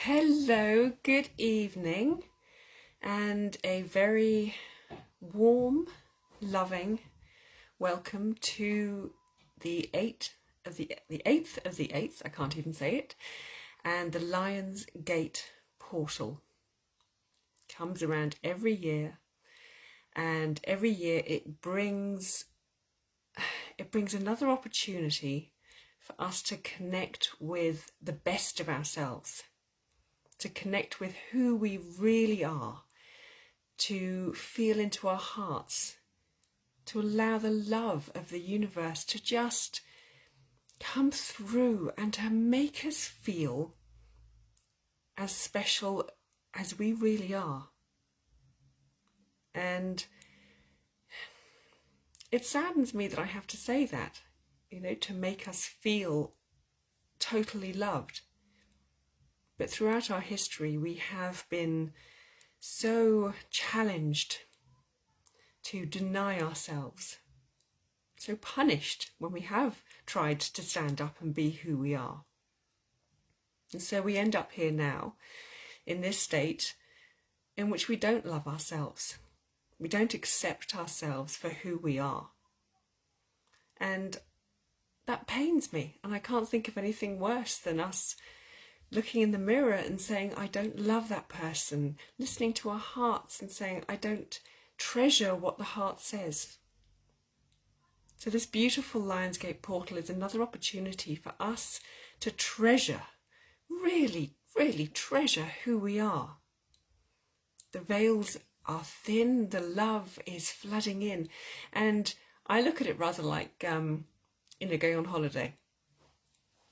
Hello, good evening, and a very warm, loving welcome to the 8th of the 8th, I can't even say it, and the Lions Gate portal comes around every year, and every year it brings another opportunity for us to connect with the best of ourselves, to connect with who we really are, to feel into our hearts, to allow the love of the universe to just come through and to make us feel as special as we really are. And it saddens me that I have to say that, to make us feel totally loved. But throughout our history, we have been so challenged to deny ourselves, so punished when we have tried to stand up and be who we are. And so we end up here now in this state in which we don't love ourselves. We don't accept ourselves for who we are. And that pains me. And I can't think of anything worse than us looking in the mirror and saying, I don't love that person, listening to our hearts and saying, I don't treasure what the heart says. So this beautiful Lions Gate portal is another opportunity for us to treasure, really, really treasure who we are. The veils are thin, the love is flooding in. And I look at it rather like, going on holiday.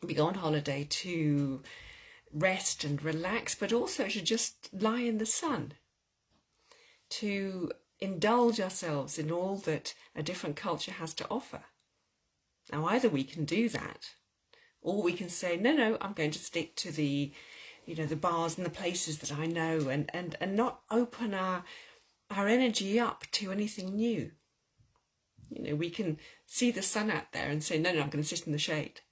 We go on holiday to rest and relax, but also to just lie in the sun, to indulge ourselves in all that a different culture has to offer. Now, either we can do that, or we can say, no, I'm going to stick to the bars and the places that I know and not open our energy up to anything new. We can see the sun out there and say, no, I'm going to sit in the shade.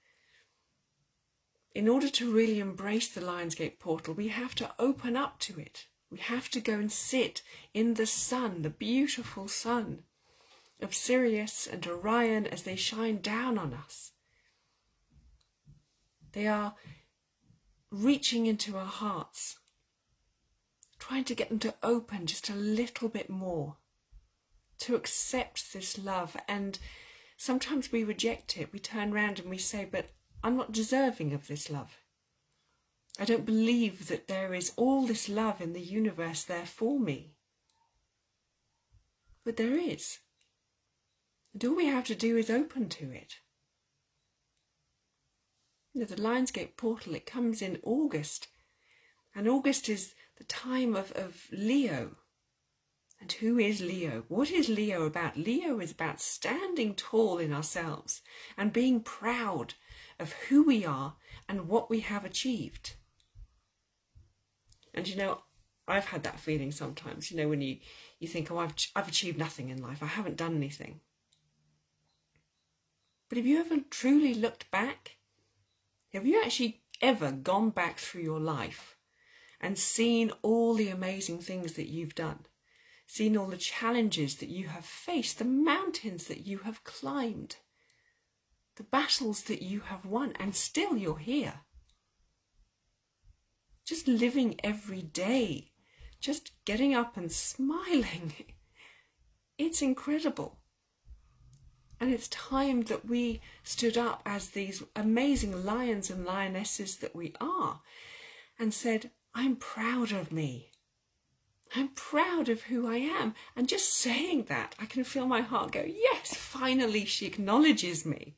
In order to really embrace the Lions Gate portal, we have to open up to it. We have to go and sit in the sun, the beautiful sun of Sirius and Orion as they shine down on us. They are reaching into our hearts, trying to get them to open just a little bit more, to accept this love. And sometimes we reject it. We turn around and we say, but I'm not deserving of this love. I don't believe that there is all this love in the universe there for me. But there is. And all we have to do is open to it. The Lions Gate portal, it comes in August. And August is the time of Leo. And who is Leo? What is Leo about? Leo is about standing tall in ourselves and being proud of who we are and what we have achieved. And I've had that feeling sometimes, when you think, oh, I've achieved nothing in life, I haven't done anything. But have you ever truly looked back? Have you actually ever gone back through your life and seen all the amazing things that you've done? Seen all the challenges that you have faced, the mountains that you have climbed, the battles that you have won, and still you're here. Just living every day, just getting up and smiling. It's incredible. And it's time that we stood up as these amazing lions and lionesses that we are and said, I'm proud of me. I'm proud of who I am. And just saying that, I can feel my heart go, yes, finally she acknowledges me.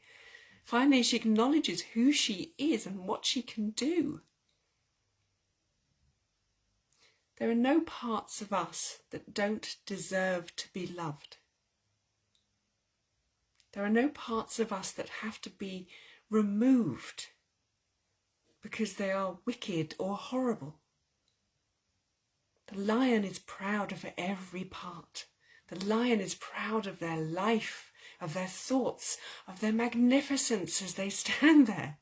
Finally she acknowledges who she is and what she can do. There are no parts of us that don't deserve to be loved. There are no parts of us that have to be removed because they are wicked or horrible. The lion is proud of every part. The lion is proud of their life, of their thoughts, of their magnificence as they stand there.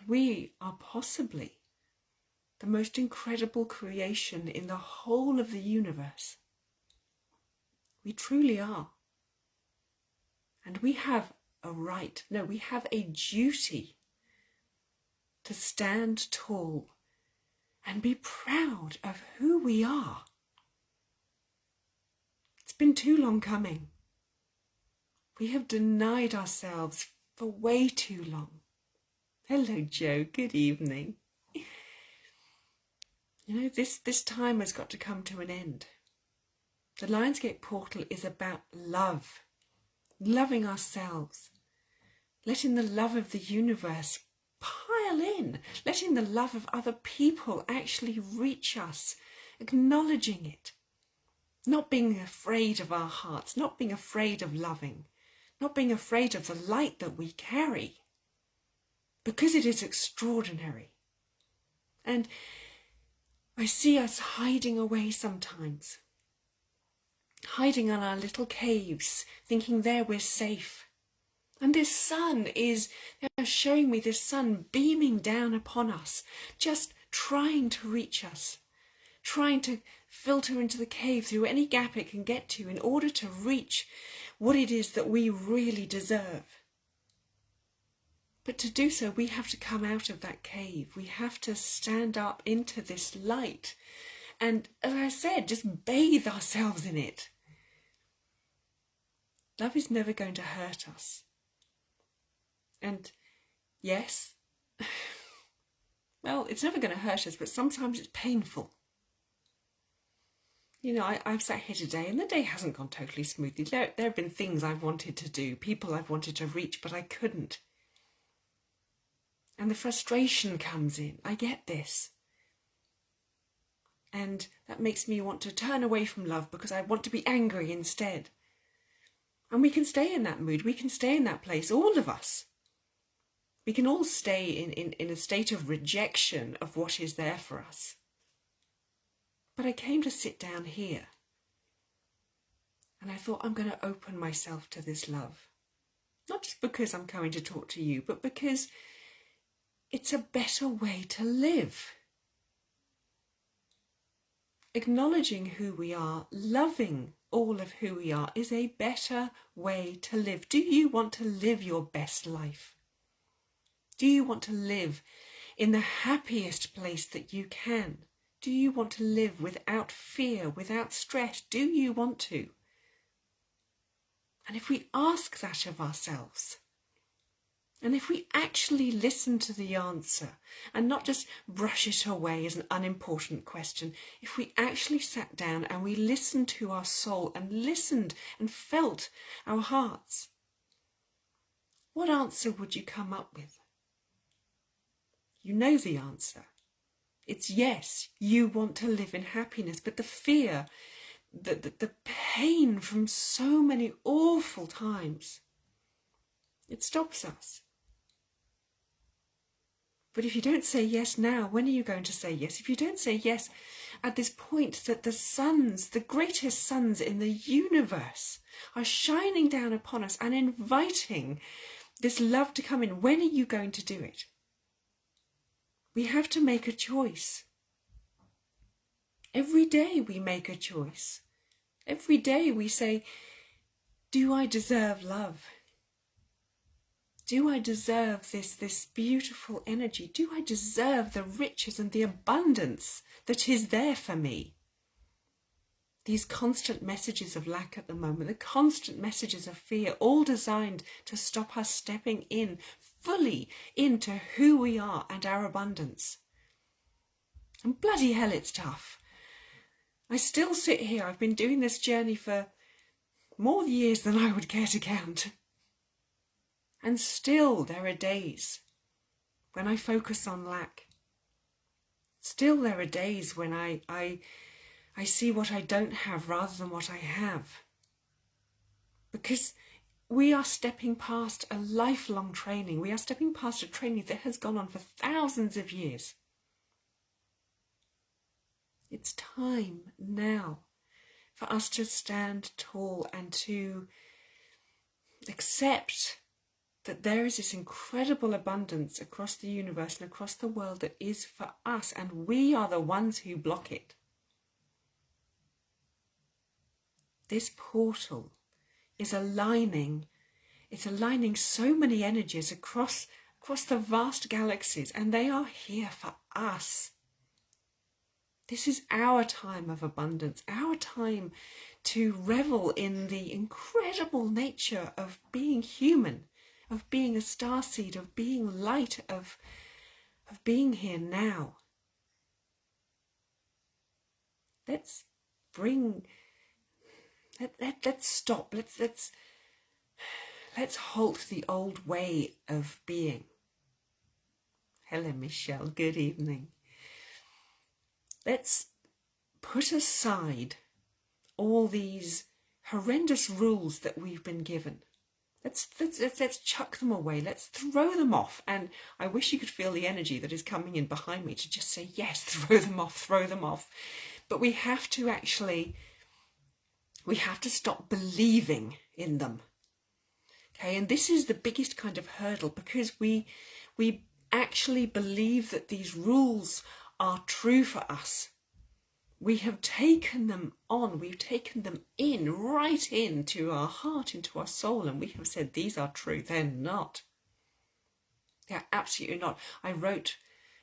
We are possibly the most incredible creation in the whole of the universe. We truly are. And we have we have a duty to stand tall and be proud of who we are. It's been too long coming. We have denied ourselves for way too long. Hello, Joe. Good evening. You know, this time has got to come to an end. The Lionsgate portal is about love, loving ourselves, letting the love of the universe pile in, letting the love of other people actually reach us, acknowledging it, not being afraid of our hearts, not being afraid of loving, not being afraid of the light that we carry, because it is extraordinary. And I see us hiding away sometimes, hiding in our little caves, thinking there we're safe. And this sun they're showing me this sun beaming down upon us, just trying to reach us, trying to filter into the cave through any gap it can get to in order to reach what it is that we really deserve. But to do so, we have to come out of that cave. We have to stand up into this light and, as I said, just bathe ourselves in it. Love is never going to hurt us. And yes, well, it's never going to hurt us, but sometimes it's painful. You know, I've sat here today and the day hasn't gone totally smoothly. There have been things I've wanted to do, people I've wanted to reach, but I couldn't. And the frustration comes in. I get this. And that makes me want to turn away from love because I want to be angry instead. And we can stay in that mood. We can stay in that place, all of us. We can all stay in a state of rejection of what is there for us. But I came to sit down here. And I thought, I'm going to open myself to this love. Not just because I'm coming to talk to you, but because it's a better way to live. Acknowledging who we are, loving all of who we are, is a better way to live. Do you want to live your best life? Do you want to live in the happiest place that you can? Do you want to live without fear, without stress? Do you want to? And if we ask that of ourselves, and if we actually listen to the answer and not just brush it away as an unimportant question, if we actually sat down and we listened to our soul and listened and felt our hearts, what answer would you come up with? You know the answer. It's yes, you want to live in happiness, but the fear, the pain from so many awful times, it stops us. But if you don't say yes now, when are you going to say yes? If you don't say yes at this point that the suns, the greatest suns in the universe, are shining down upon us and inviting this love to come in, when are you going to do it? We have to make a choice. Every day we make a choice. Every day we say, do I deserve love? Do I deserve this beautiful energy? Do I deserve the riches and the abundance that is there for me? These constant messages of lack at the moment, the constant messages of fear, all designed to stop us stepping in fully into who we are and our abundance. And bloody hell, it's tough. I still sit here. I've been doing this journey for more years than I would care to count. And still there are days when I focus on lack. Still there are days when I see what I don't have rather than what I have. Because we are stepping past a lifelong training. We are stepping past a training that has gone on for thousands of years. It's time now for us to stand tall and to accept that there is this incredible abundance across the universe and across the world that is for us, and we are the ones who block it. This portal is aligning, it's aligning so many energies across the vast galaxies, and they are here for us. This is our time of abundance, our time to revel in the incredible nature of being human, of being a starseed, of being light, of being here now. Let's stop. Let's halt the old way of being. Hello, Michelle. Good evening. Let's put aside all these horrendous rules that we've been given. Let's chuck them away. Let's throw them off. And I wish you could feel the energy that is coming in behind me to just say, yes, throw them off, throw them off. But we have to stop believing in them. Okay, and this is the biggest kind of hurdle, because we actually believe that these rules are true for us. We have taken them on, we've taken them right into our heart, into our soul, and we have said these are true. They're not. They're absolutely not. I wrote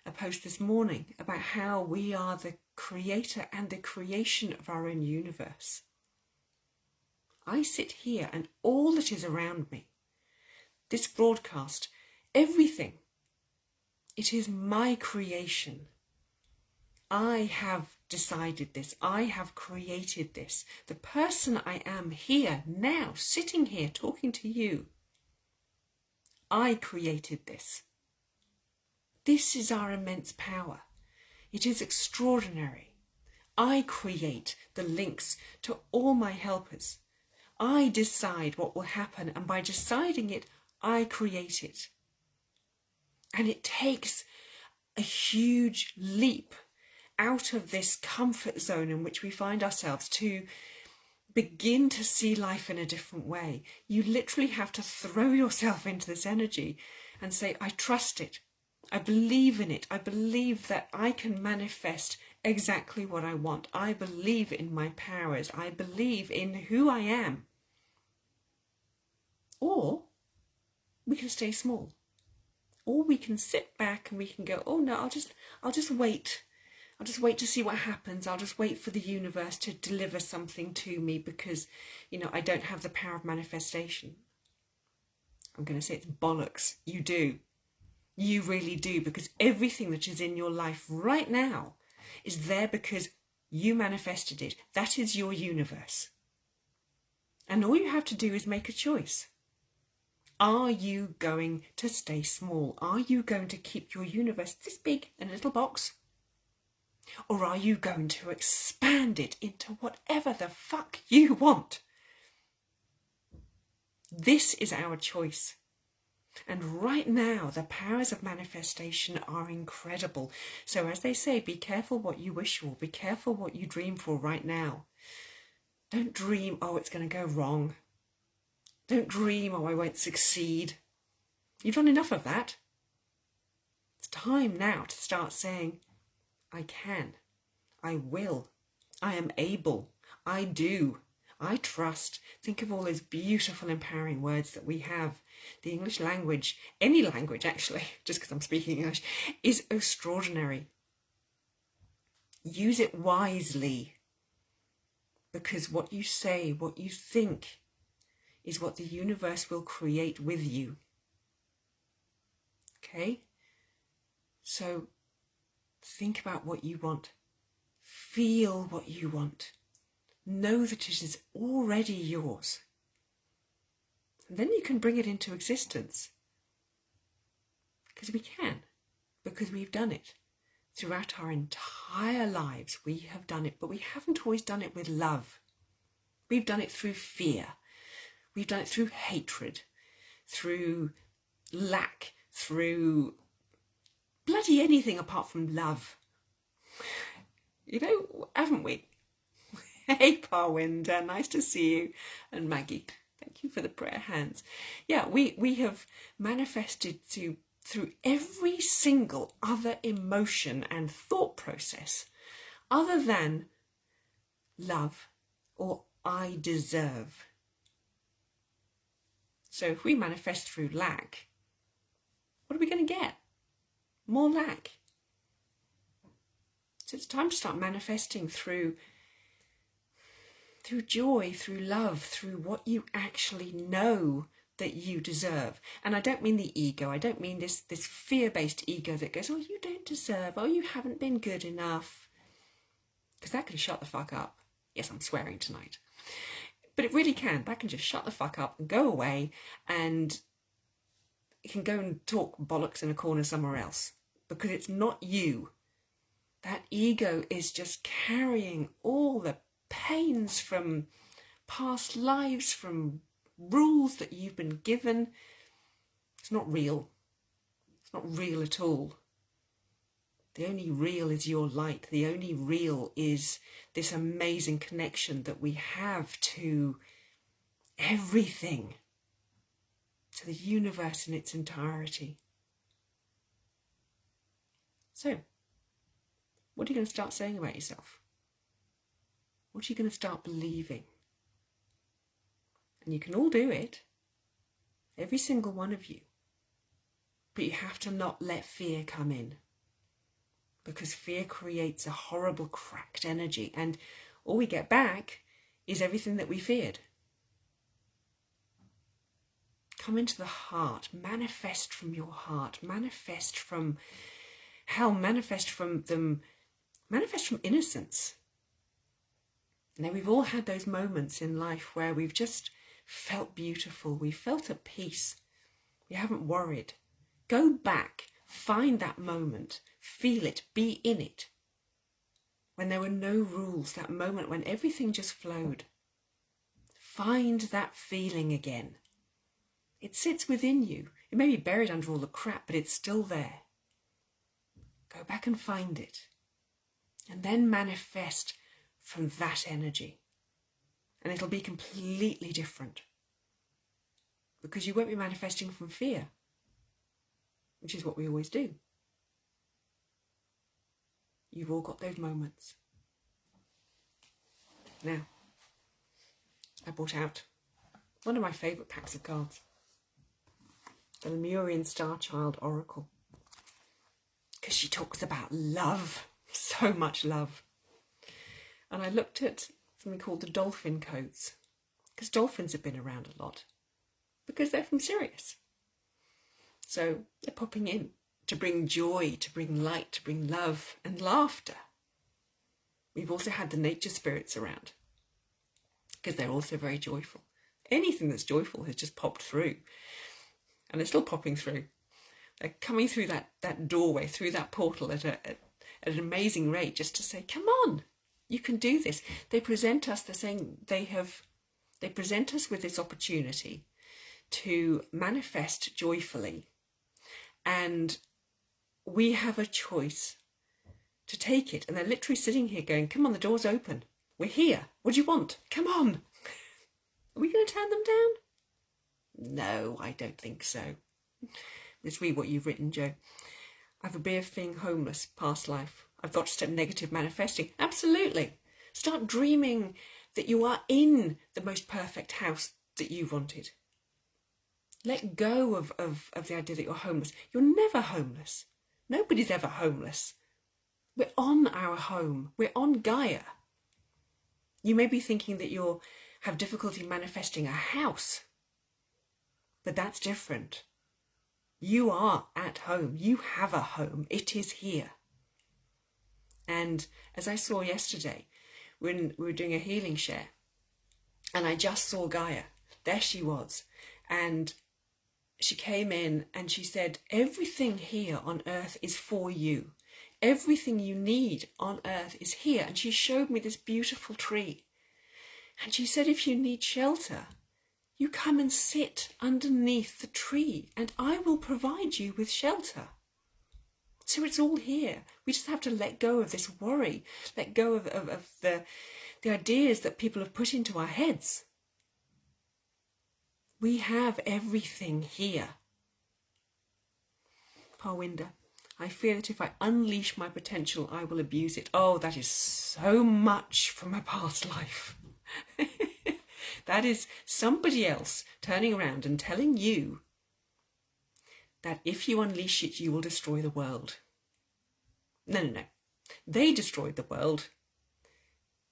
a post this morning about how we are the creator and the creation of our own universe. I sit here and all that is around me, this broadcast, everything, it is my creation. I have decided this. I have created this. The person I am here now, sitting here talking to you, I created this. This is our immense power. It is extraordinary. I create the links to all my helpers. I decide what will happen, and by deciding it, I create it. And it takes a huge leap out of this comfort zone in which we find ourselves to begin to see life in a different way. You literally have to throw yourself into this energy and say, I trust it. I believe in it. I believe that I can manifest exactly what I want. I believe in my powers. I believe in who I am. Or we can stay small. Or we can sit back and we can go, oh no, I'll just wait. I'll just wait to see what happens. I'll just wait for the universe to deliver something to me because, I don't have the power of manifestation. I'm going to say it's bollocks. You do. You really do, because everything that is in your life right now is there because you manifested it. That is your universe. And all you have to do is make a choice. Are you going to stay small? Are you going to keep your universe this big in a little box? Or are you going to expand it into whatever the fuck you want? This is our choice. And right now, the powers of manifestation are incredible. So as they say, be careful what you wish for. Be careful what you dream for right now. Don't dream, oh, it's going to go wrong. Don't dream, oh, I won't succeed. You've done enough of that. It's time now to start saying, I can, I will, I am able, I do, I trust. Think of all those beautiful, empowering words that we have. The English language, any language actually, just because I'm speaking English, is extraordinary. Use it wisely, because what you say, what you think, is what the universe will create with you. Okay? So, think about what you want. Feel what you want. Know that it is already yours. And then you can bring it into existence. Because we can. Because we've done it. Throughout our entire lives, we have done it. But we haven't always done it with love. We've done it through fear. We've done it through hatred. Through lack. Through bloody anything apart from love. Haven't we? Hey, Parwinder, nice to see you. And Maggie, Thank you for the prayer hands. Yeah, we have manifested through every single other emotion and thought process other than love or I deserve. So if we manifest through lack, what are we going to get? More lack. So it's time to start manifesting through joy, through love, through what you actually know that you deserve. And I don't mean the ego. I don't mean this fear-based ego that goes, oh, you don't deserve. Oh, you haven't been good enough. Because that can shut the fuck up. Yes, I'm swearing tonight. But it really can. That can just shut the fuck up and go away, and it can go and talk bollocks in a corner somewhere else. Because it's not you. That ego is just carrying all the pains from past lives, from rules that you've been given. It's not real. It's not real at all. The only real is your light. The only real is this amazing connection that we have to everything, to the universe in its entirety. So, what are you going to start saying about yourself? What are you going to start believing? And you can all do it, every single one of you. But you have to not let fear come in. Because fear creates a horrible cracked energy, and all we get back is everything that we feared. Come into the heart, manifest from your heart, manifest from hell, manifest from innocence. Now, we've all had those moments in life where we've just felt beautiful, we felt at peace, we haven't worried. Go back, find that moment, feel it, be in it. When there were no rules, that moment when everything just flowed. Find that feeling again. It sits within you. It may be buried under all the crap, but it's still there. Go back and find it. And then manifest from that energy. And it'll be completely different. Because you won't be manifesting from fear, which is what we always do. You've all got those moments. Now, I brought out one of my favourite packs of cards, the Lemurian Star Child Oracle, because she talks about love, so much love. And I looked at something called the dolphin codes, because dolphins have been around a lot, because they're from Sirius. So they're popping in to bring joy, to bring light, to bring love and laughter. We've also had the nature spirits around, because they're also very joyful. Anything that's joyful has just popped through, and they're still popping through. They're coming through that doorway, through that portal at an amazing rate, just to say, come on, you can do this. They present us, they're saying they present us with this opportunity to manifest joyfully, and we have a choice to take it. And they're literally sitting here going, come on, the door's open. We're here. What do you want? Come on. Are we going to turn them down? No, I don't think so. Let's read what you've written, Joe. I have a beer of being homeless, past life. I've got to step negative manifesting. Absolutely. Start dreaming that you are in the most perfect house that you wanted. Let go of the idea that you're homeless. You're never homeless. Nobody's ever homeless. We're on our home. We're on Gaia. You may be thinking that you'll have difficulty manifesting a house, but that's different. You are at home. You have a home. It is here. And as I saw yesterday, when we were doing a healing share, and I just saw Gaia, there she was, and she came in and she said, everything here on earth is for you. Everything you need on earth is here. And she showed me this beautiful tree. And she said, if you need shelter, you come and sit underneath the tree and I will provide you with shelter. So it's all here. We just have to let go of this worry, let go of the ideas that people have put into our heads. We have everything here. Parwinder, I fear that if I unleash my potential, I will abuse it. Oh, that is so much from a past life. That is somebody else turning around and telling you that if you unleash it, you will destroy the world. No, no, no. They destroyed the world,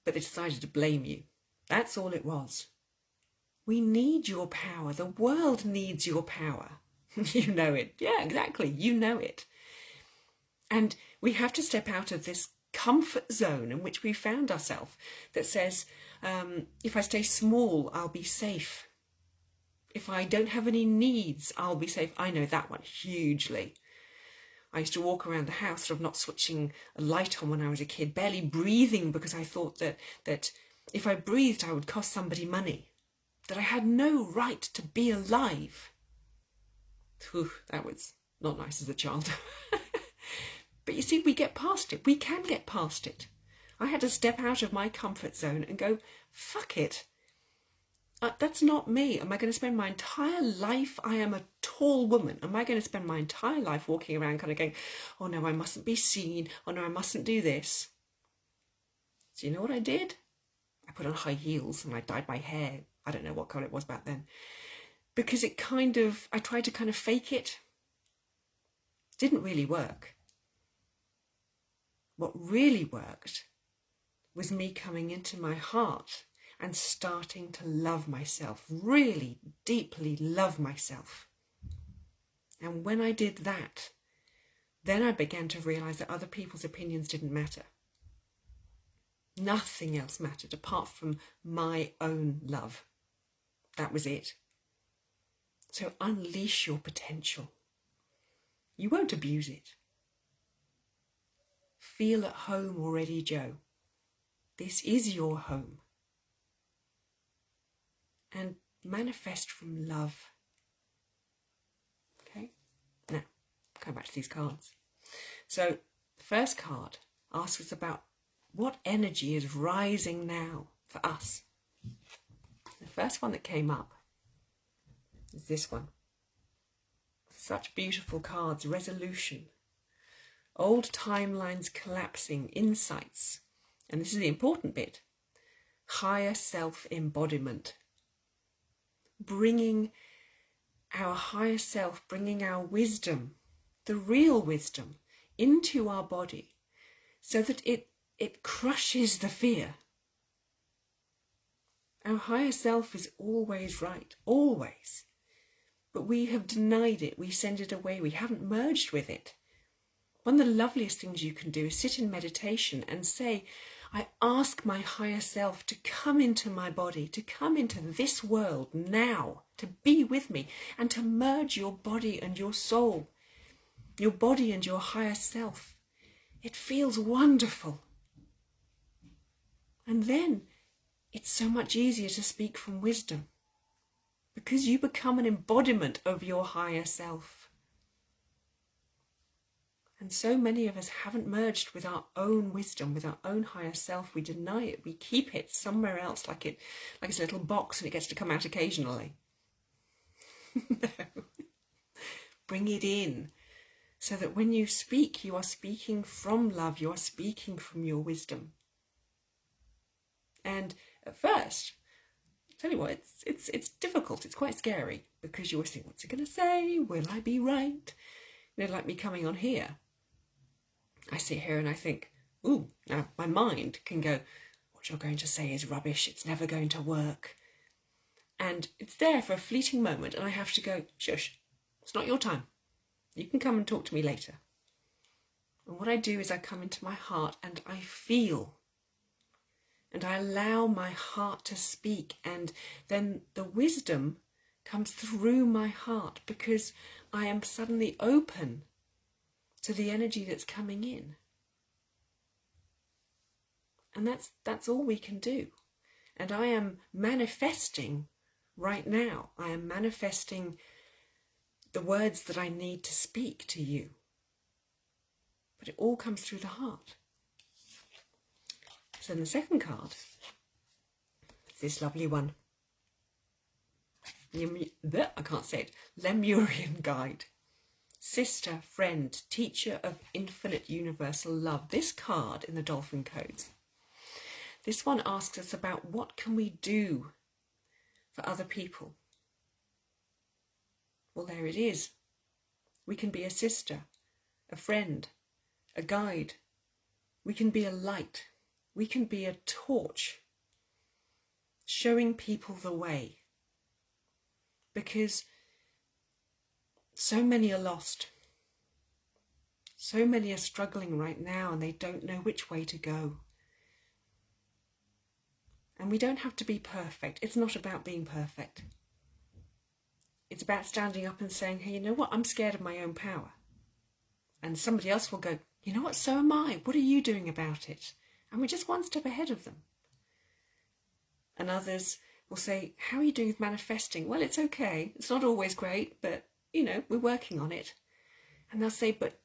but they decided to blame you. That's all it was. We need your power. The world needs your power. You know it. Yeah, exactly. You know it. And we have to step out of this comfort zone in which we found ourselves that says, if I stay small, I'll be safe. If I don't have any needs, I'll be safe. I know that one hugely. I used to walk around the house sort of not switching a light on when I was a kid, barely breathing because I thought that if I breathed, I would cost somebody money, that I had no right to be alive. Whew, that was not nice as a child. But you see, we get past it. We can get past it. I had to step out of my comfort zone and go, fuck it. That's not me. Am I going to spend my entire life, I am a tall woman, am I going to spend my entire life walking around kind of going, oh no, I mustn't be seen, oh no, I mustn't do this. So you know what I did? I put on high heels and I dyed my hair. I don't know what colour it was back then. Because I tried to kind of fake it. Didn't really work. What really worked was me coming into my heart and starting to love myself, really deeply love myself. And when I did that, then I began to realise that other people's opinions didn't matter. Nothing else mattered apart from my own love. That was it. So unleash your potential. You won't abuse it. Feel at home already, Joe. This is your home. And manifest from love. Okay? Now, come back to these cards. So, the first card asks us about what energy is rising now for us. The first one that came up is this one. Such beautiful cards. Resolution. Old timelines collapsing. Insights. And this is the important bit. Higher self-embodiment. Bringing our higher self, bringing our wisdom, the real wisdom, into our body so that it crushes the fear. Our higher self is always right, always. But we have denied it, we send it away, we haven't merged with it. One of the loveliest things you can do is sit in meditation and say, I ask my higher self to come into my body, to come into this world now, to be with me, and to merge your body and your soul, your body and your higher self. It feels wonderful. And then it's so much easier to speak from wisdom because you become an embodiment of your higher self. And so many of us haven't merged with our own wisdom, with our own higher self. We deny it. We keep it somewhere else, like it's a little box and it gets to come out occasionally. No. Bring it in so that when you speak, you are speaking from love. You are speaking from your wisdom. And at first, I'll tell you what, it's difficult. It's quite scary because you always think, what's it going to say? Will I be right? You know, like me coming on here. I sit here and I think, ooh, now my mind can go, what you're going to say is rubbish, it's never going to work. And it's there for a fleeting moment and I have to go, shush, it's not your time. You can come and talk to me later. And what I do is I come into my heart and I feel. And I allow my heart to speak. And then the wisdom comes through my heart because I am suddenly open to the energy that's coming in. And that's all we can do. And I am manifesting right now. I am manifesting the words that I need to speak to you. But it all comes through the heart. So in the second card, it's this lovely one. I can't say it, Lemurian guide. Sister, friend, teacher of infinite universal love. This card in the Dolphin Codes, this one asks us about what can we do for other people. Well, there it is. We can be a sister, a friend, a guide. We can be a light. We can be a torch, showing people the way. Because so many are lost. So many are struggling right now and they don't know which way to go. And we don't have to be perfect. It's not about being perfect. It's about standing up and saying, hey, you know what? I'm scared of my own power. And somebody else will go, you know what? So am I. What are you doing about it? And we're just one step ahead of them. And others will say, how are you doing with manifesting? Well, it's okay. It's not always great, but, you know, we're working on it. And they'll say, but,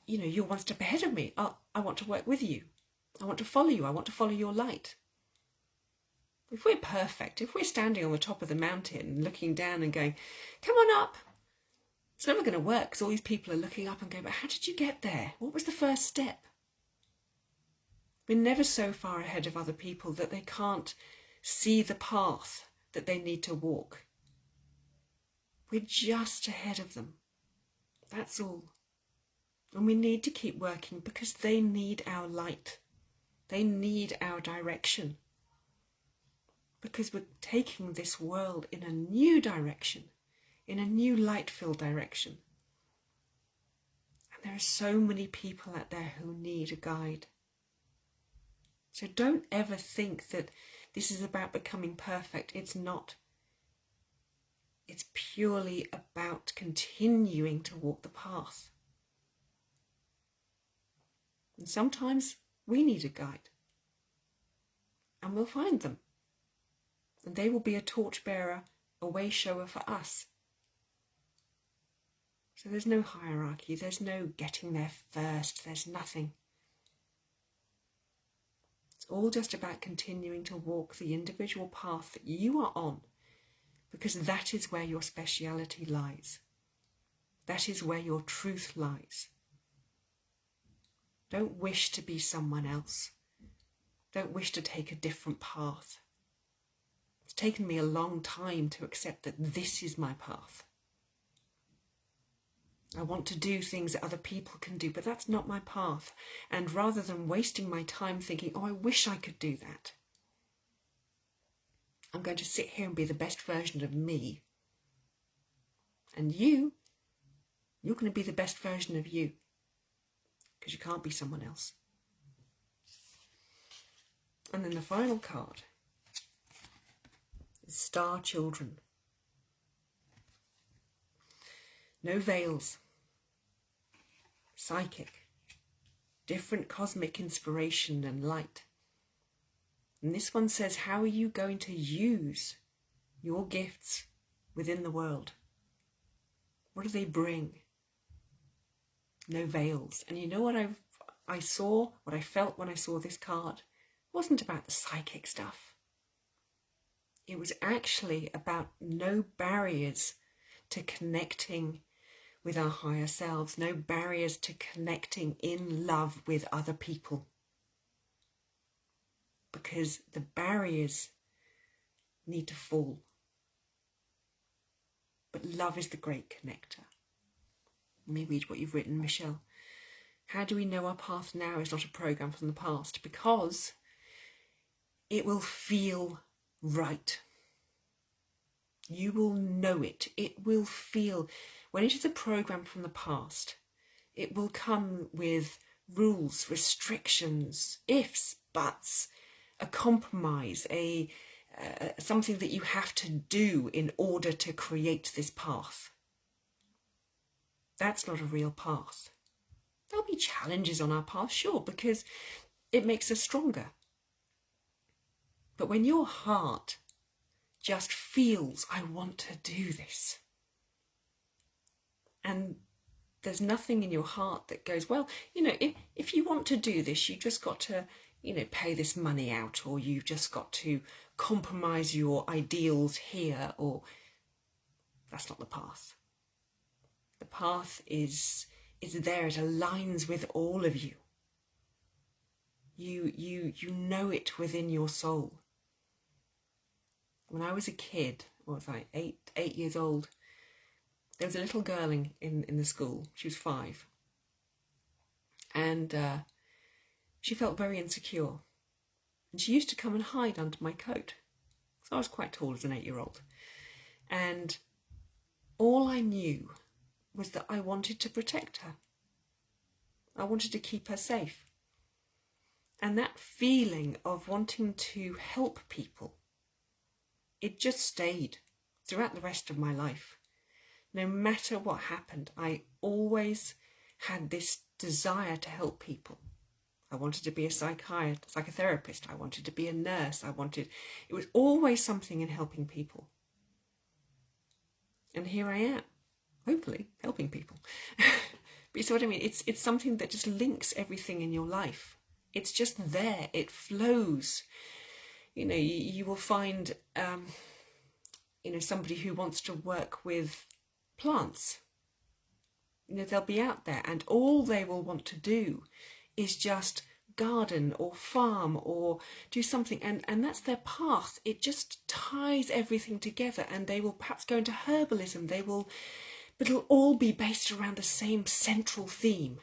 you know, you're one step ahead of me. I want to work with you. I want to follow you. I want to follow your light. If we're perfect, if we're standing on the top of the mountain looking down and going, come on up, it's never going to work because all these people are looking up and going, but how did you get there? What was the first step? We're never so far ahead of other people that they can't see the path that they need to walk. We're just ahead of them. That's all. And we need to keep working because they need our light. They need our direction. Because we're taking this world in a new direction, in a new light-filled direction. And there are so many people out there who need a guide. So don't ever think that this is about becoming perfect. It's not. It's purely about continuing to walk the path. And sometimes we need a guide. And we'll find them. And they will be a torchbearer, a way shower for us. So there's no hierarchy, there's no getting there first, there's nothing. It's all just about continuing to walk the individual path that you are on, because that is where your speciality lies. That is where your truth lies. Don't wish to be someone else. Don't wish to take a different path. It's taken me a long time to accept that this is my path. I want to do things that other people can do, but that's not my path. And rather than wasting my time thinking, oh, I wish I could do that, I'm going to sit here and be the best version of me. And you're going to be the best version of you, because you can't be someone else. And then the final card is Star Children. No veils. Psychic. Different cosmic inspiration and light. And this one says, how are you going to use your gifts within the world? What do they bring? No veils. And you know what I saw, what I felt when I saw this card? It wasn't about the psychic stuff. It was actually about no barriers to connecting with our higher selves, no barriers to connecting in love with other people. Because the barriers need to fall. But love is the great connector. Let me read what you've written, Michelle. How do we know our path now is not a program from the past? Because it will feel right. You will know it. It will feel. When it is a program from the past, it will come with rules, restrictions, ifs, buts, a compromise, something that you have to do in order to create this path. That's not a real path. There'll be challenges on our path, sure, because it makes us stronger. But when your heart just feels, I want to do this, and there's nothing in your heart that goes, well, you know, if you want to do this, you just got to, you know, pay this money out, or you've just got to compromise your ideals here, or That's not the path. The path is there. It aligns with all of you. You know it within your soul. When I was a kid, what was I, 8 years old, there was a little girl in the school. She was 5. And she felt very insecure. And she used to come and hide under my coat. So I was quite tall as an 8-year-old. And all I knew was that I wanted to protect her. I wanted to keep her safe. And that feeling of wanting to help people, it just stayed throughout the rest of my life. No matter what happened, I always had this desire to help people. I wanted to be a psychotherapist. I wanted to be a nurse. It was always something in helping people. And here I am, hopefully helping people. But you see what I mean? It's something that just links everything in your life. It's just there. It flows. You know, you will find, somebody who wants to work with plants. You know, they'll be out there and all they will want to do is just garden or farm or do something. And that's their path. It just ties everything together, and they will perhaps go into herbalism. But it'll all be based around the same central theme.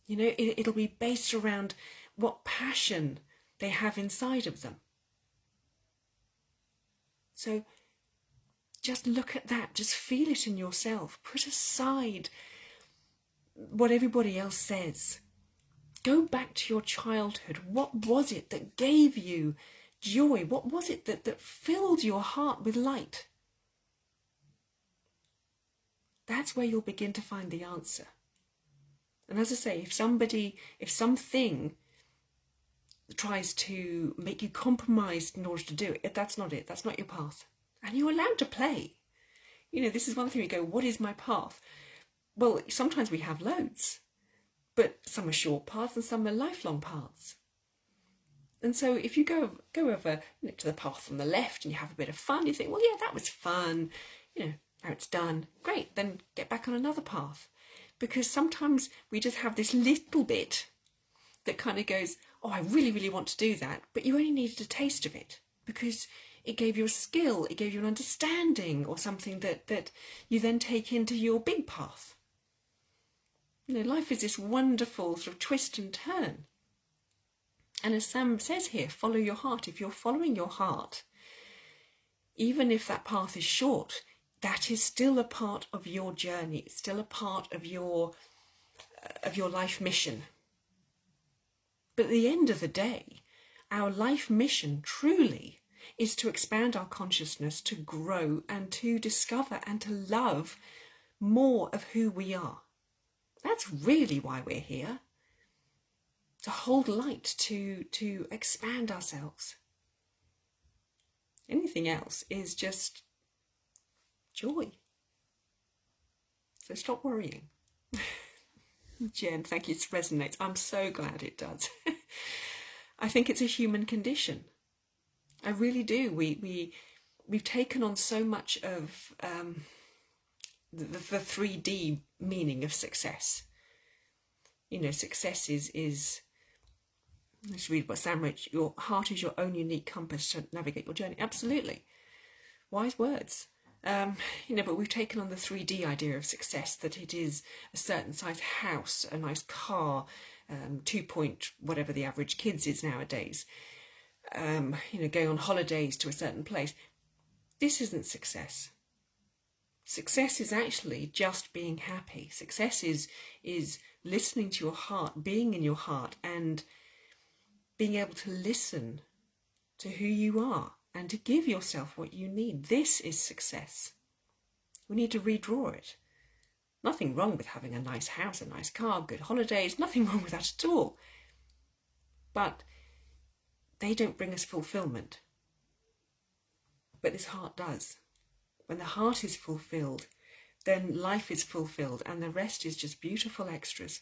You know, it'll be based around what passion they have inside of them. So just look at that. Just feel it in yourself. Put aside what everybody else says. Go back to your childhood. What was it that gave you joy? What was it that filled your heart with light? That's where you'll begin to find the answer. And as I say, if something tries to make you compromise in order to do it, that's not it. That's not your path. And you're allowed to play. You know, this is one thing we go, what is my path? Well, sometimes we have loads, but some are short paths and some are lifelong paths. And so if you go over to the path on the left and you have a bit of fun, you think, well, yeah, that was fun. You know, now it's done. Great, then get back on another path. Because sometimes we just have this little bit that kind of goes, oh, I really, really want to do that. But you only needed a taste of it because it gave you a skill, it gave you an understanding or something that you then take into your big path. You know, life is this wonderful sort of twist and turn. And as Sam says here, follow your heart. If you're following your heart, even if that path is short, that is still a part of your journey. It's still a part of your life mission. But at the end of the day, our life mission truly is to expand our consciousness, to grow and to discover and to love more of who we are. That's really why we're here. To hold light, to expand ourselves. Anything else is just joy. So stop worrying. Jen, thank you. It resonates. I'm so glad it does. I think it's a human condition. I really do. We've taken on so much of the 3D meaning of success. You know, success is let's read what Sam wrote. Your heart is your own unique compass to navigate your journey. Absolutely. Wise words. But we've taken on the 3D idea of success, that it is a certain size house, a nice car, 2 whatever the average kids is nowadays, going on holidays to a certain place. This isn't success. Success is actually just being happy. Success is listening to your heart, being in your heart, and being able to listen to who you are and to give yourself what you need. This is success. We need to redraw it. Nothing wrong with having a nice house, a nice car, good holidays, nothing wrong with that at all. But they don't bring us fulfillment. But this heart does. When the heart is fulfilled, then life is fulfilled, and the rest is just beautiful extras.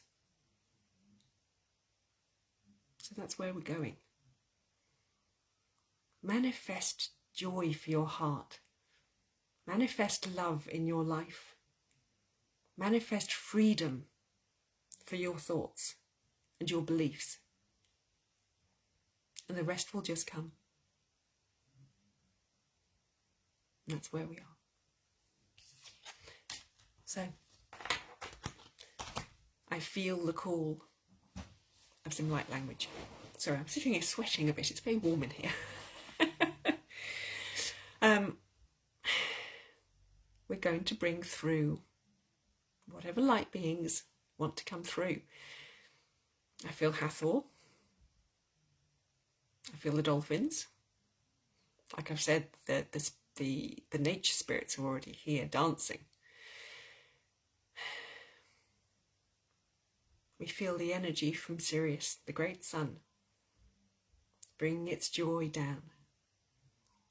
So that's where we're going. Manifest joy for your heart. Manifest love in your life. Manifest freedom for your thoughts and your beliefs. And the rest will just come. And that's where we are. So, I feel the call of some light language. Sorry, I'm sitting here sweating a bit. It's very warm in here. We're going to bring through whatever light beings want to come through. I feel Hathor. I feel the dolphins. Like I've said, the nature spirits are already here dancing. We feel the energy from Sirius, the great sun, bringing its joy down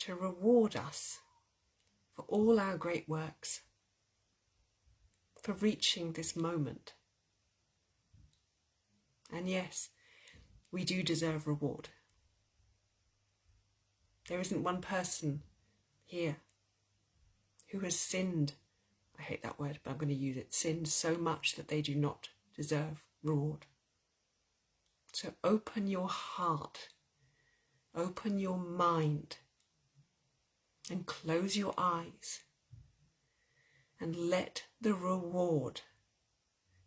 to reward us for all our great works, for reaching this moment. And yes, we do deserve reward. There isn't one person here who has sinned, I hate that word, but I'm going to use it, sinned so much that they do not deserve reward. So open your heart, open your mind, and close your eyes, and let the reward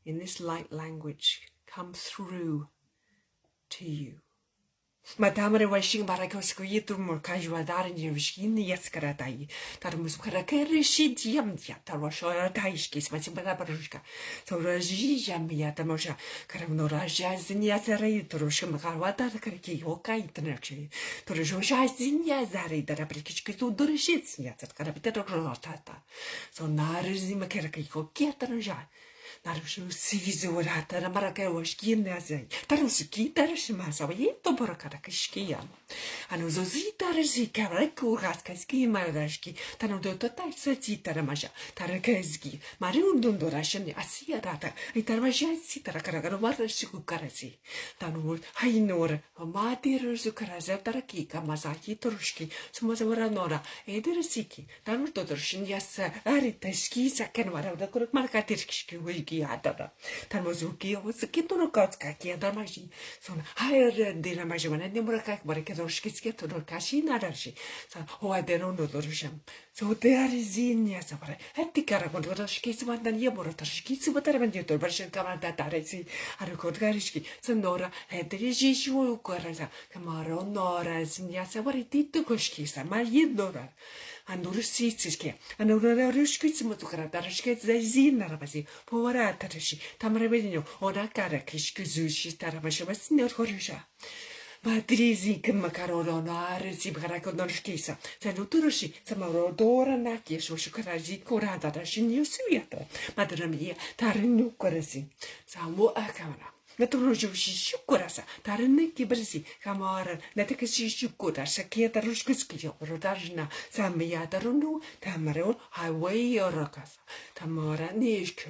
in this light language come through to you. Madamre washing barakos kuyitur murkajwa darin yushin yaskaratai. Tarmus karakerishi diamdia, Tarwashora Taishkis, Masimbarushka, Toraji Yamia Tamosha, Karamnoraja Zinia Zari, Torushim Karwata, Karaki, Hokai, Tanachi, Torusha Zinia Zari, the Raprikiski to Dorishits, Yat Karapita Rotata. So Narizim Karakiko, Kiataraja. Narushu sizu rata na marakawaski nazai. Tarusuki tarashimasa yento borakarakaskian. Anuzozi tarasi karaku raskaski marashki. Tanudoto taisati taramaja. Tarakaski. Mariundundorashan asia rata. Itarmaja sitarakarakarawashiku karasi. Tanu hainor. Matirus karaza taraki kamazaki torushki. Sumazavara nora. Edersiki. Tanudorshin yas aritaski sakanwara. The kurk markatirski wiki. Tarmozuki was a kitten or Kotskaki and Darmashi. So higher Dinamajan and Nimuraka, Barakadoshki to Dorkashi Nadashi. So, oh, I don't know Dorsham. So there is in Yasabara. At the Karakodoshkis, one than Yaborotashkis, but I went to Russian Kamada Taresi, Arakodgarishki, Sonora, and the Jishu Koraza, Camaro, Nora, Zinyasa, what it did to Koshkisa, my Yidora. And Ursiski, and Urushkis Mutukarashkets, the Zinarabasi, Pora Tarashi, Tamarabino, Orakarakish, Kuzushi, Taramashavas, not Horisha. Madrizi, Macarona, Zibarakonoshkisa, Saluturushi, Samarodora Naki, Shoshukaraji, Korada, Shin Yusuyato, Madramia, Tarinu Korasi, Samu Akamara. Naturuju shukurasa, Taraniki Brisi, Kamara, Natakashi Shukura, Sakiata Rushkuski, Rodajna, Samia Tarunu, Tamaro, Highway Orokasa, Tamara Nishku.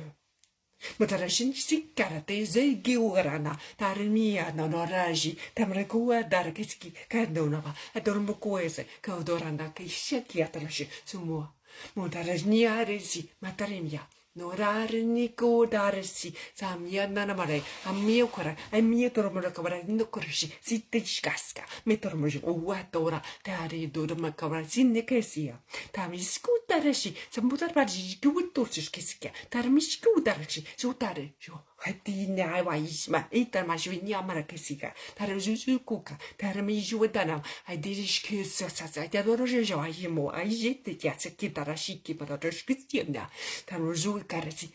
Mutarashin Sikarate, Zegiurana, Tarimia, Noraji, Tamrakua, Darkiski, Cardonava, Adormuquese, Caudorana, Kishakiatarashi, Sumua, Mutarajnia Resi, Matarimia. Norarnico darsi, Samia Nanamare, a mio cora, a mio tormoracabra, no corsi, sitishkaska, metormojo, uatora, tari dormacabra, sinecasia, tamiscutarashi, some mutarbaji, gutorsiska, tarmiscutarashi, sotare, Hatina Waisma, Itamashvinia Maracasica, Tarazukuka, Taramijuadana, I did excuse us, I did Rojo, I jet the Yatsakitarashiki, but a Christiana, Taruzu Karasi.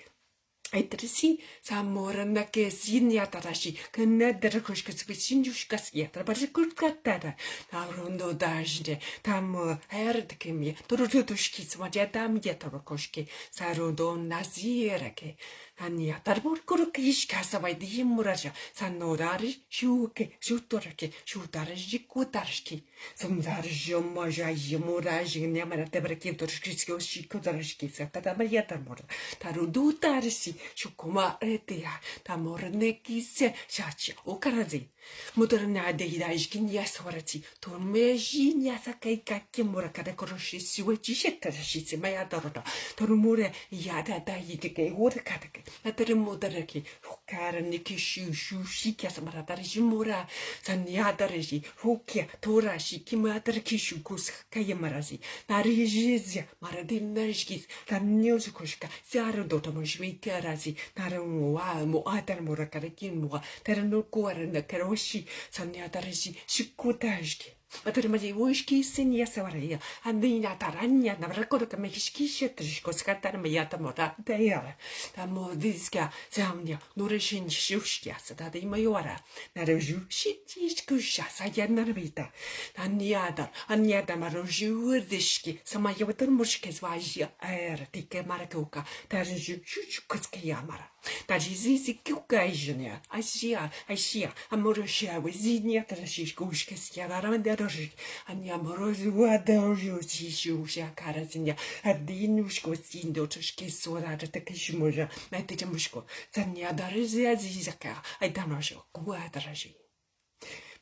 I trisi, Samorana Kesinia Tarashi, Kanadakushkas with Sinjushkas yet, but a good catata, Tarundo Dajde, Tam Erdkemi, Torutushkis, Majadam Yetarokoshki, Sarudon Nazirake. Ania tarbur kishkasawai di muraja sanodari shuke shutoraki shutarishi kutarski sumdarji mojaji muraji nyamara tebraki torskisko shikotarski satatamaria tamora tarudu tarsi shukuma etia tamornekise shachi okarazi mudarna de hidajkin yaswarati tormeji nyasakai kakimura kadakoroshi siwechi shetarashi mayadarota tormure yada dayike urkatake Natermudaraki, Hukaraniki Shu Shikas Maratarishimura, Sanyadarishi, Hukia, Torashi, Kimatarkishu Kus Kayamarazi, Narijizia, Maradinashkis, Tanyosukushka, Sarudotamoshvikarazi, Naramua, Moatar Murakarakinua, Teranokuara, Karoshi, Sanyadarishi, Shikutashki. Matermaji wishki sinya sawaria, andina taranya, navrakoda mekishkisha, trishkoskatar mayata mora, dayara, tamodiska, zamnia, nurishin shushkia, sada de mayora, naroju, shitishkusha, sayanarvita, anyada maroju dishki, samayawatar mushkes vajia, air, tike marakoka, tarju, shuchukuskayamara. Tajizizi kukajnia, I see, amorosha, wizinia, trashikushkas, yaramandaroshi, and yamorozu, adoru, shishu, karazinia, adinushko, sindo, toshkisora, takishmoja, metitamushko, Tanya darizia zizaka, I danosho, guadraji.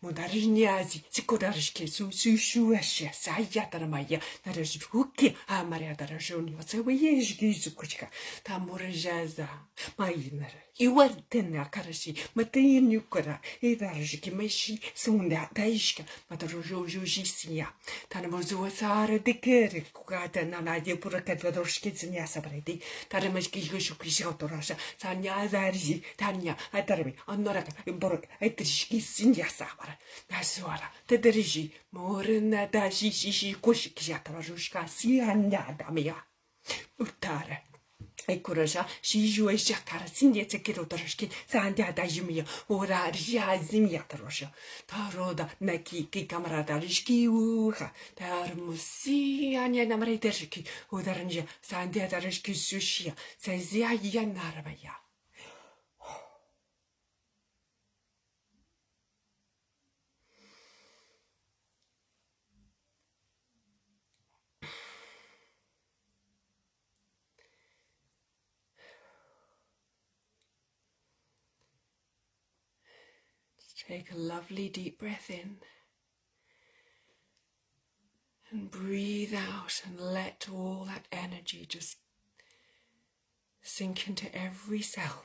Mudariniazi, Sikorashke, Sushuasha, Sayataramaya, Narashuki, Amariadarashoni, Sawayesh, Zukuchka, Tamurajaza, Mainer. You are Tena Karashi, Matain Yukara, Idarashki, Meshi, Sunda, Daishka, Matarojujisia, Tanamozuazara, de Kere, Kukata, Nanadia Purakatoshkits and Yasabredi, Taramashki, Yushuki, Sanya Dari, Tanya, Atarami, Honoraka, Borok, Etrishki, Sinyasabara, Naswara, Tedriji, Morena Dashi, Kushikjatarushka, Sianya Damia, Utare. Ekuraja, Shiju Jakara, Sindia Tekirotoshki, Sandia Dajimia, Ora Jazimia Tarosha, Taroda, Naki, Kikamaradaishki, Uha, Tarmusi, Anya Namariterski, Udaranja, Sandia Darishki Sushia, Sazia Yanarabaya. Take a lovely deep breath in and breathe out and let all that energy just sink into every cell.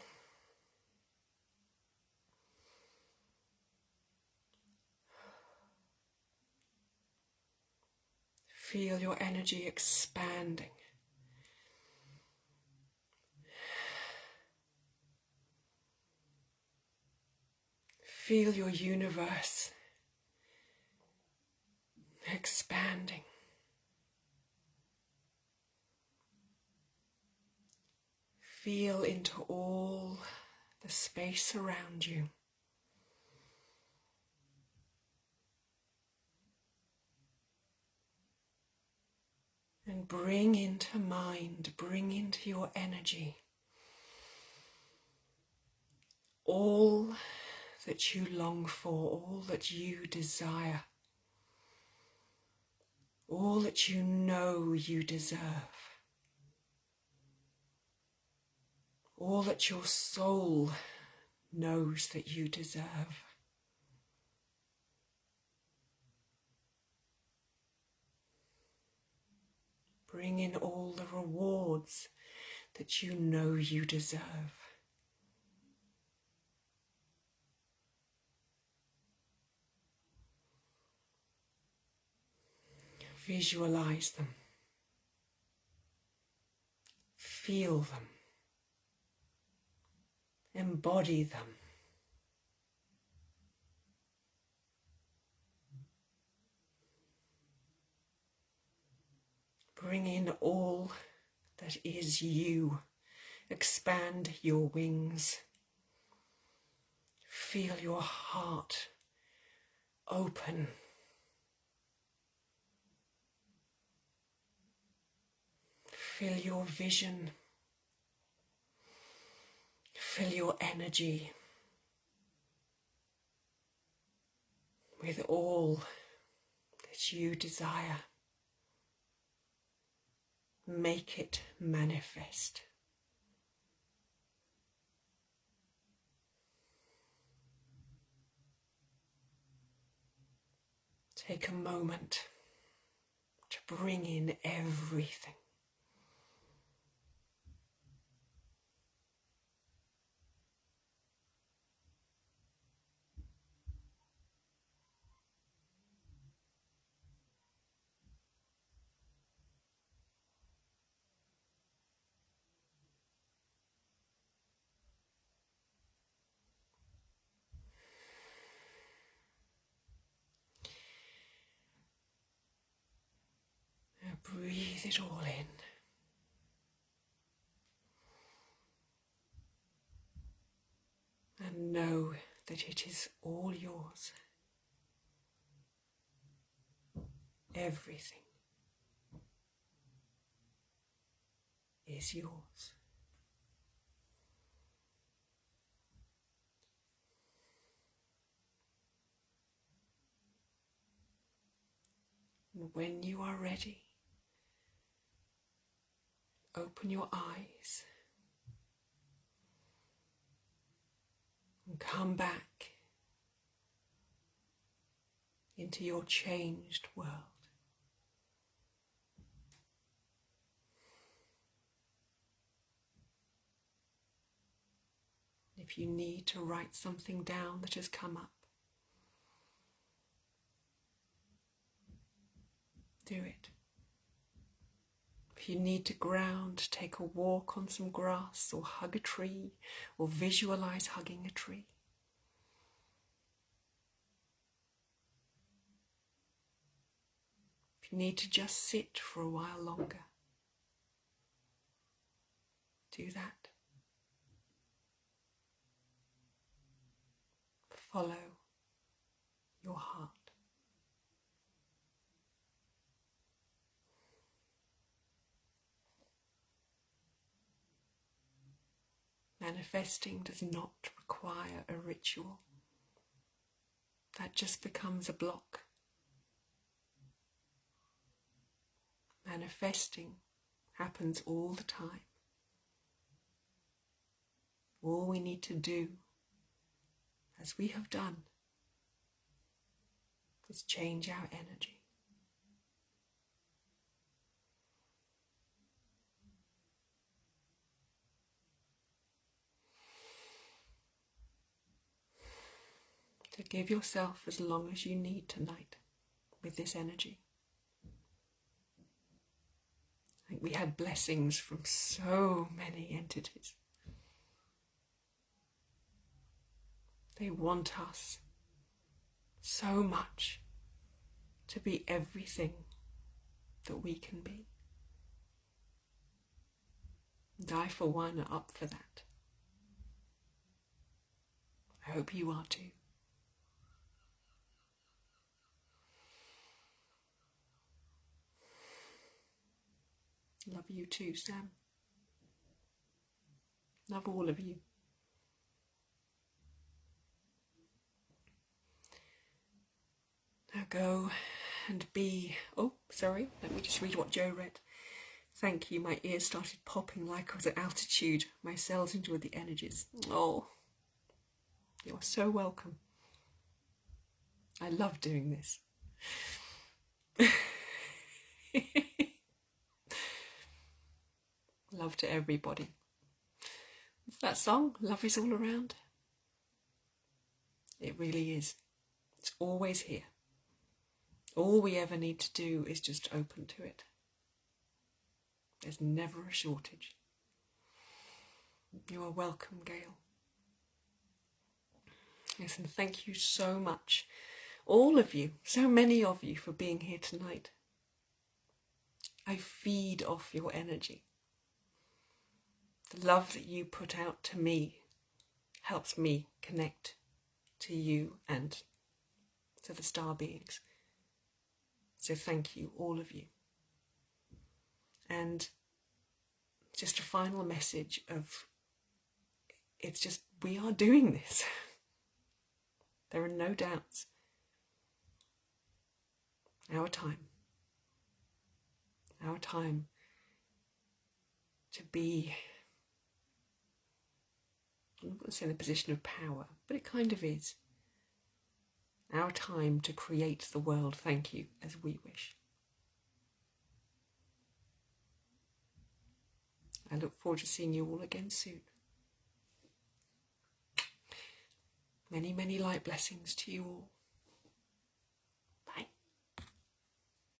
Feel your energy expanding. Feel your universe expanding. Feel into all the space around you. And bring into mind, bring into your energy all that you long for, all that you desire, all that you know you deserve, all that your soul knows that you deserve. Bring in all the rewards that you know you deserve. Visualize them. Feel them. Embody them. Bring in all that is you. Expand your wings. Feel your heart open. Feel your vision Fill your energy with all that you desire. Make it manifest. Take a moment to bring in everything. Now breathe it all in. And know that it is all yours. Everything is yours. And when you are ready, open your eyes and come back into your changed world. If you need to write something down that has come up, do it. If you need to ground, take a walk on some grass or hug a tree or visualize hugging a tree. If you need to just sit for a while longer, do that. Follow your heart. Manifesting does not require a ritual. That just becomes a block. Manifesting happens all the time. All we need to do, as we have done, is change our energy. So give yourself as long as you need tonight with this energy. I think we had blessings from so many entities. They want us so much to be everything that we can be. And I, for one, are up for that. I hope you are too. Love you too, Sam. Love all of you. Now go and be... Oh, sorry. Let me just read what Joe read. Thank you. My ears started popping like I was at altitude. My cells enjoyed the energies. Oh, you're so welcome. I love doing this. Love to everybody. It's that song, Love is All Around. It really is. It's always here. All we ever need to do is just open to it. There's never a shortage. You are welcome, Gail. Yes, and thank you so much, all of you, so many of you, for being here tonight. I feed off your energy. The love that you put out to me helps me connect to you and to the star beings. So thank you, all of you. And just a final message of, it's just, we are doing this. There are no doubts. Our time to be, I'm not going to say in a position of power, but it kind of is. Our time to create the world, thank you, as we wish. I look forward to seeing you all again soon. Many, many light blessings to you all.